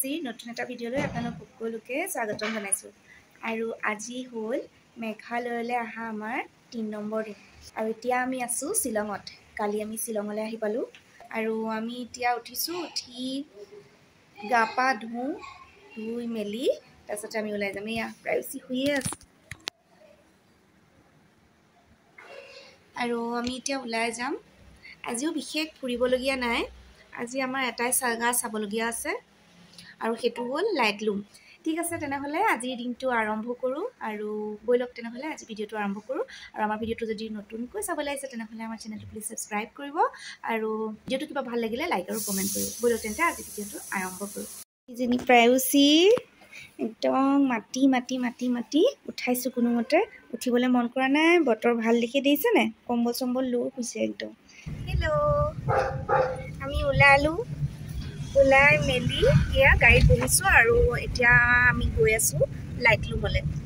প্ৰাইচিৰ নতুন এটা ভিডিঅ'লৈ আপোনালোক সকলোকে স্বাগতম জনাইছোঁ। আৰু আজি হ'ল মেঘালয়লৈ অহা আমাৰ ৩ নম্বৰ দিন। আৰু এতিয়া আমি আছোঁ শ্বিলঙত। কালি আমি শ্বিলঙলৈ আহি পালোঁ। আৰু আমি এতিয়া উঠিছোঁ, উঠি গা পা ধুই মেলি তাৰপিছতে আমি ওলাই যাম। এয়া প্ৰাইচি শুয়ে আছে। আৰু আমি এতিয়া ওলাই যাম। আজিও বিশেষ ফুৰিবলগীয়া নাই। আজি আমাৰ এটাই জাগা চাবলগীয়া আছে আৰু সেইটো হ'ল লাইটলুম। ঠিক আছে, তেনেহ'লে আজিৰ দিনটো আৰম্ভ কৰোঁ। আৰু ব'লক তেনেহ'লে আজি ভিডিঅ'টো আৰম্ভ কৰোঁ। আৰু আমাৰ ভিডিঅ'টো যদি নতুনকৈ চাবলৈ আহিছে তেনেহ'লে আমাৰ চেনেলটো প্লিজ ছাবস্ক্ৰাইব কৰিব। আৰু ভিডিঅ'টো কিবা ভাল লাগিলে লাইক আৰু কমেণ্ট কৰিব। ব'লক তেন্তে আজি ভিডিঅ'টো আৰম্ভ কৰোঁ। ইজনী প্ৰায়চি একদম মাতি উঠাইছোঁ কোনোমতে। উঠিবলৈ মন কৰা নাই। বতৰ ভাল দেখি দিছে নে? কম্বল চম্বল লৈ শুইছে একদম। হেল্ল', আমি ওলাই মেলি এয়া গাড়ীত বহিছোঁ আৰু এতিয়া আমি গৈ আছোঁ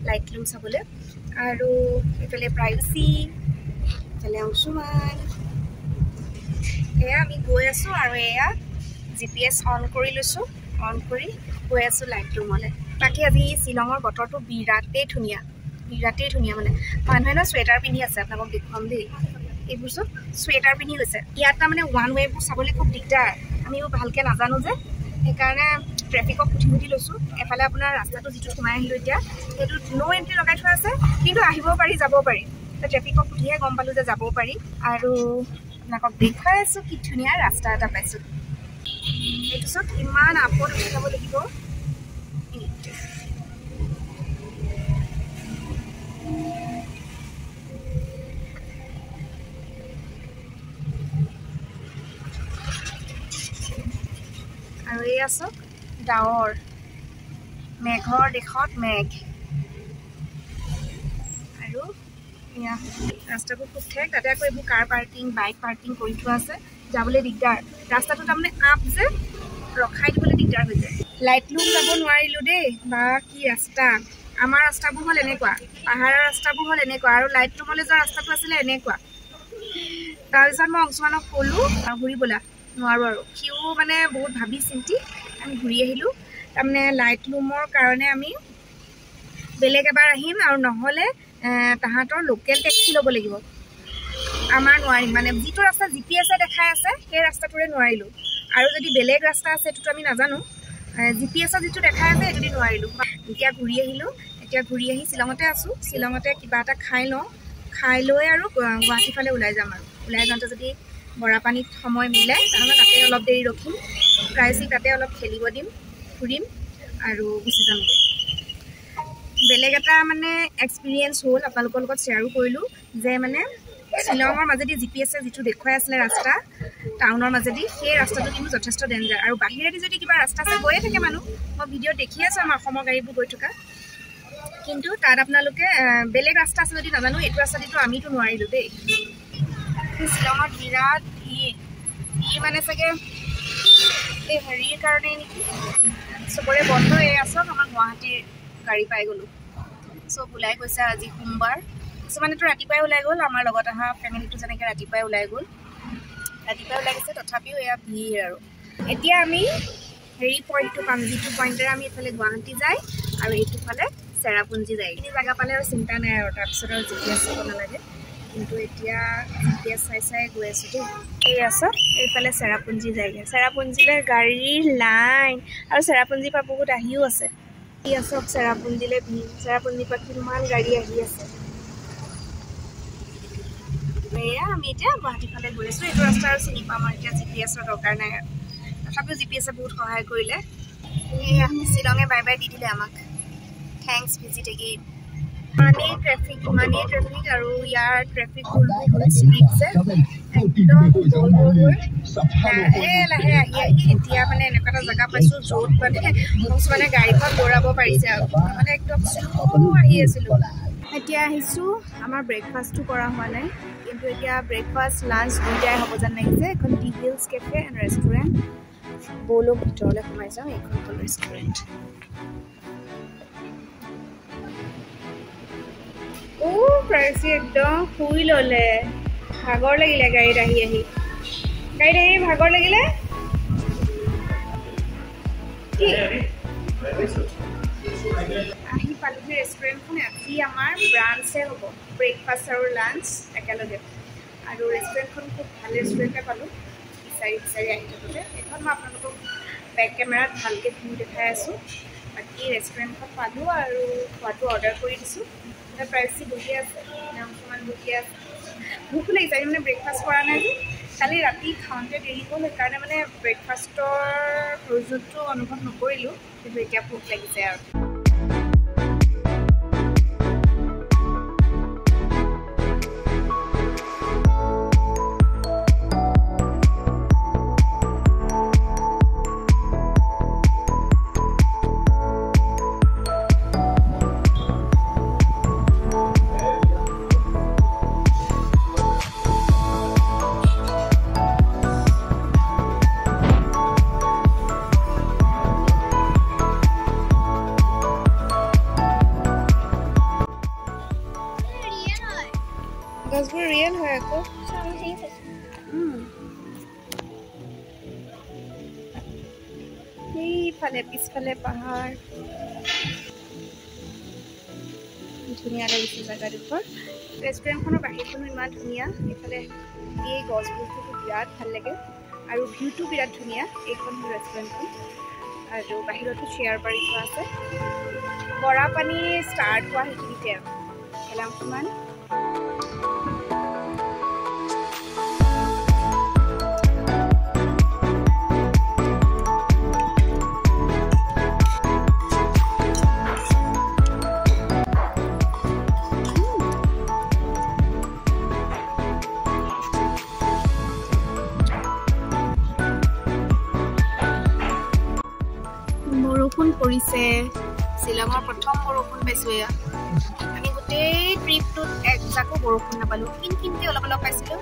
লাইটলুম চাবলৈ। আৰু এইফালে প্ৰাইচি, এইফালে অংশুমান, এয়া আমি গৈ আছোঁ। আৰু এয়া GPS অন কৰি লৈছোঁ, অন কৰি গৈ আছোঁ লাইটলুমলৈ। বাকী আজি শ্বিলঙৰ বতৰটো বিৰাটেই ধুনীয়া মানে। মানুহে ন চুৱেটাৰ পিন্ধি আছে, আপোনালোকক দেখুৱাম দেই। এইবোৰ চব চুৱেটাৰ পিন্ধি গৈছে। ইয়াত তাৰমানে ওৱান ৱেবোৰ চাবলৈ খুব দিগদাৰ। আমিও ভালকৈ নাজানো যে, সেইকাৰণে ট্ৰেফিকক সুধি লৈছোঁ। এফালে আপোনাৰ ৰাস্তাটো যিটো সোমাই আহিলোঁ এতিয়া, সেইটো ন' এণ্ট্ৰি লগাই থোৱা আছে, কিন্তু আহিব পাৰি, যাব পাৰি। ট্ৰেফিকক সুধিহে গম পালোঁ যে যাব পাৰি। আৰু আপোনালোকক দেখুৱাই আছোঁ কি ধুনীয়া ৰাস্তা এটা পাইছোঁ। এইটো চব ইমান আপত উঠি যাব লাগিব। আৰু এই আছোঁ ডাৱৰ, মেঘৰ দেশত মেঘ। আৰু এয়া ৰাস্তাবোৰ খুব ঠেক। তাতে আকৌ এইবোৰ কাৰ পাৰ্কিং, বাইক পাৰ্কিং কৰি থোৱা আছে, যাবলৈ দিগদাৰ। ৰাস্তাটো তাৰমানে আপ যে, ৰখাই দিবলৈ দিগদাৰ হৈ যায়। লাইটলুম যাব নোৱাৰিলোঁ দেই। বা কি ৰাস্তা! আমাৰ ৰাস্তাবোৰ হ'ল এনেকুৱা, পাহাৰৰ ৰাস্তাবোৰ হ'ল এনেকুৱা, আৰু লাইটলুমলৈ যোৱা ৰাস্তাটো আছিলে এনেকুৱা। তাৰপিছত মই অংশুমানক ক'লোঁ ঘূৰি ব'লা, নোৱাৰোঁ আৰু। সিও মানে বহুত ভাবি চিন্তি আমি ঘূৰি আহিলোঁ। তাৰমানে লাইটলুমৰ কাৰণে আমি বেলেগ এবাৰ আহিম, আৰু নহ'লে তাহাঁতৰ লোকেল টেক্সি ল'ব লাগিব। আমাৰ নোৱাৰিম মানে, যিটো ৰাস্তা GPS দেখাই আছে সেই ৰাস্তাটোৰে নোৱাৰিলোঁ। আৰু যদি বেলেগ ৰাস্তা আছে সেইটোতো আমি নাজানো। GPS যিটো দেখাই আছে সেইটোদি নোৱাৰিলোঁ। এতিয়া ঘূৰি আহিলোঁ। এতিয়া ঘূৰি আহি শ্বিলঙতে আছোঁ। শ্বিলঙতে কিবা এটা খাই লওঁ, খাই লৈ আৰু গুৱাহাটীৰ ফালে ওলাই যাম। আৰু ওলাই যাওঁতে যদি বৰাপানীত সময় মিলে তেনেহ'লে তাতে অলপ দেৰি ৰখিম। প্ৰাইচিক তাতে অলপ খেলিব দিম, ফুৰিম আৰু গুচি যামগৈ। বেলেগ এটা মানে এক্সপিৰিয়েঞ্চ হ'ল, আপোনালোকৰ লগত শ্বেয়াৰো কৰিলোঁ যে মানে শ্বিলঙৰ মাজেদি GPS যিটো দেখুৱাই আছিলে ৰাস্তা টাউনৰ মাজেদি, সেই ৰাস্তাটো কিন্তু যথেষ্ট ডেঞ্জাৰ। আৰু বাহিৰেদি যদি কিবা ৰাস্তা আছে গৈয়ে থাকে মানুহ, মই ভিডিঅ'ত দেখি আছোঁ আমাৰ অসমৰ গাড়ীবোৰ গৈ থকা, কিন্তু তাত আপোনালোকে বেলেগ ৰাস্তা আছে যদি নাজানো, এইটো ৰাস্তাদিতো আমিতো নোৱাৰিলোঁ দেই। শ্বিলঙত বিৰাট ভিৰ মানে চাগে এই হেৰিৰ কাৰণেই নেকি, চবৰে বন্ধ। এই আছক আমাৰ গুৱাহাটীৰ গাড়ী পাই গ'লোঁ। চব ওলাই গৈছে আজি সোমবাৰ। কিছুমানেতো ৰাতিপুৱাই ওলাই গ'ল, আমাৰ লগত অহা ফেমিলিটো যেনেকৈ ৰাতিপুৱাই ওলাই গৈছে, তথাপিও এয়া ভিৰ। আৰু এতিয়া আমি হেৰি পইণ্টটো পাম, যিটো পইণ্টেৰে আমি এইফালে গুৱাহাটী যায় আৰু এইটোফালে চেৰাপুঞ্জী যায়। এইখিনি জেগা পালে আৰু চিন্তা নাই আৰু, তাৰপিছত আৰু GPS চাব নালাগে। কিন্তু এতিয়া GPS চাই গৈ আছোঁ দেই। এই আছক এইফালে চেৰাপুঞ্জী যায়গৈ। চেৰাপুঞ্জীলৈ গাড়ীৰ লাইন, আৰু চেৰাপুঞ্জীৰ পৰা বহুত আহিও আছে। এই আছক চেৰাপুঞ্জীলৈ ভিৰ, চেৰাপুঞ্জীৰ পৰা কিমান গাড়ী আহি আছে। এয়া আমি এতিয়া গুৱাহাটীৰ ফালে গৈ আছোঁ। এইটো ৰাস্তা আৰু চিনি পাম আৰু এতিয়া GPSৰ দৰকাৰ নাই আৰু, তথাপিও GPSে বহুত সহায় কৰিলে। এয়া শ্বিলঙে বাই বাই দি দিলে আমাক। Thanks visit again. ইমানেই ট্ৰেফিক, আৰু ইয়াৰ ট্ৰেফিকবোৰ বহুত স্পীড যে, একদম লাহে আহি এতিয়া মানে এনেকুৱা এটা জেগা পাইছোঁ য'ত মানে গাড়ীখন দৌৰাব পাৰিছে আৰু, মানে একদম শ্ল' আহি আছিলোঁ। এতিয়া আহিছোঁ, আমাৰ ব্ৰেকফাষ্টটো কৰা হোৱা নাই, কিন্তু এতিয়া ব্ৰেকফাষ্ট লাঞ্চ দুইটাই হ'ব যেন লাগিছে। এখন D hills cafe and restaurant. ব'লক ভিতৰলৈ সোমাই যাওঁ। এইখন হ'ল ৰেষ্টুৰেণ্ট। প্ৰাইচি একদম শুই ল'লে, ভাগৰ লাগিলে গাড়ীত আহি ভাগৰ লাগিলে। আহি পালোহি ৰেষ্টুৰেণ্টখন। আজি আমাৰ ব্ৰাঞ্চে হ'ব, ব্ৰেকফাষ্ট আৰু লাঞ্চ একেলগে। আৰু ৰেষ্টুৰেণ্টখন খুব ভাল ৰেষ্টুৰেণ্টে পালোঁ বিচাৰি আহি থাকোঁতে। এইখন মই আপোনালোকক বেক কেমেৰাত ভালকৈ ভিউ দেখাই আছোঁ। বাকী ৰেষ্টুৰেণ্টখন পালোঁ আৰু খোৱাটো অৰ্ডাৰ কৰি দিছোঁ। প্ৰাইচি বহি আছে, অকণমান বহি আছে। ভোক লাগিছে, আমি মানে ব্ৰেকফাষ্ট কৰা নাই যে, কালি ৰাতি খাওঁতে দেৰি হ'ল, সেইকাৰণে মানে ব্ৰেকফাষ্টৰ প্ৰয়োজনটো অনুভৱ নকৰিলোঁ, কিন্তু এতিয়া ভোক লাগিছে আৰু। গছবোৰ ৰিয়েল হয় আকৌ। সেইফালে পিছফালে পাহাৰ, ধুনীয়া লাগিছে জেগাডোখৰ। ৰেষ্টুৰেণ্টখনৰ বাহিৰখনো ইমান ধুনীয়া। এইফালে এই গছবোৰটো বিৰাট ভাল লাগে আৰু ভিউটো বিৰাট ধুনীয়া। এইখন হ'ল ৰেষ্টুৰেণ্টখন আৰু বাহিৰতো চেয়াৰ পাৰি থোৱা আছে। বৰাপানী ষ্টাৰ্ট হোৱা সেইখিনিতে এলাংমান। বৰষুণ পৰিছে, শ্বিলঙৰ প্ৰথম বৰষুণ পাইছোঁ এয়া। আমি গোটেই ট্ৰিপটোত একজাকো বৰষুণ নাপালোঁ, কিনকিনকৈ অলপ অলপ পাইছিলোঁ।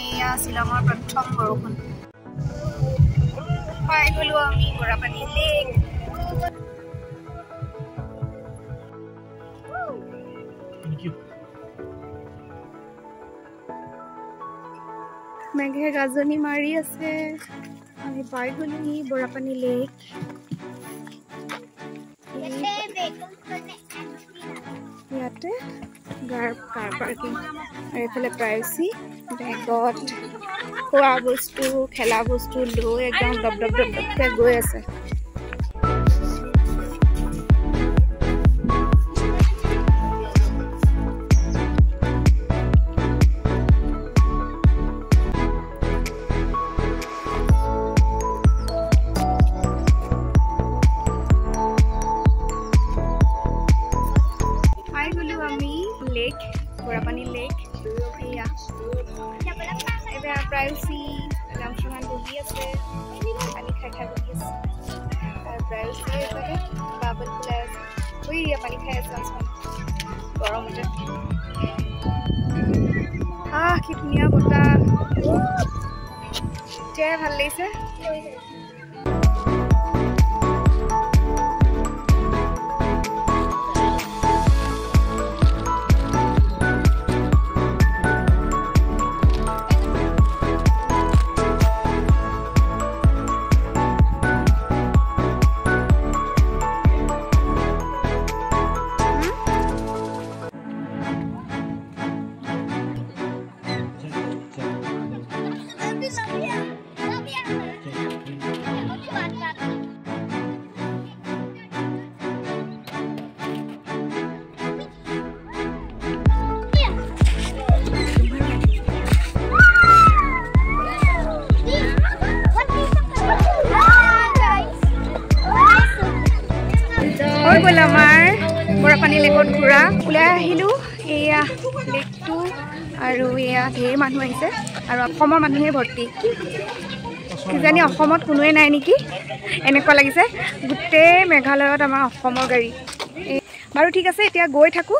এয়া শ্বিলঙৰ প্ৰথম বৰষুণ। পাই গ'লোঁ আমি বৰাপানী লেক। মেঘে গাজনি মাৰি আছে। আমি পাই গ'লোহি বৰাপানী লেক। ইয়াতে কাৰ পাৰ্কিং আৰু এইফালে প্ৰাইচি বেগত খোৱা বস্তু, খেলা বস্তু লৈ একদম দপদপকৈ গৈ আছে। Lake, Barapani lake. এয়া এতিয়া প্ৰাইচি এলাংমান বহি আছে, পানী খাই বহি আছে। আৰু প্ৰাইচি এইফালে বাবল ফুলাই আছে, পানী খাই আছে গৰমতে। কি ধুনীয়া বতাহ, এতিয়াই ভাল লাগিছে। গ'ল আমাৰ বৰাপানী লেকত ঘূৰা। ওলাই আহিলোঁ এয়া লেকটো, আৰু এয়া ঢেৰ মানুহ আহিছে আৰু অসমৰ মানুহে ভৰ্তি। কিজানি অসমত কোনোৱে নাই নেকি, এনেকুৱা লাগিছে। গোটেই মেঘালয়ত আমাৰ অসমৰ গাড়ী। বাৰু ঠিক আছে, এতিয়া গৈ থাকোঁ।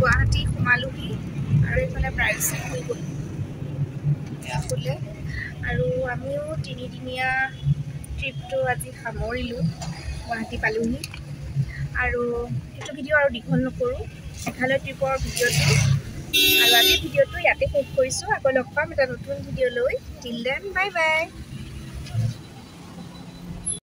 গুৱাহাটী সোমালোহি আৰু এইফালে প্ৰাইচ হৈ গ'ল। শুলে আৰু আমিও তিনিদিনীয়া ট্ৰিপটো আজি সামৰিলোঁ গুৱাহাটী পালোহি আৰু এইটো ভিডিঅ' আৰু দীঘল নকৰোঁ মেঘালয় ট্ৰিপৰ ভিডিঅ'টো আৰু আজিৰ ভিডিঅ'টো ইয়াতে শেষ কৰিছোঁ আকৌ লগ পাম এটা নতুন ভিডিঅ' লৈ টিল দেন বাই বাই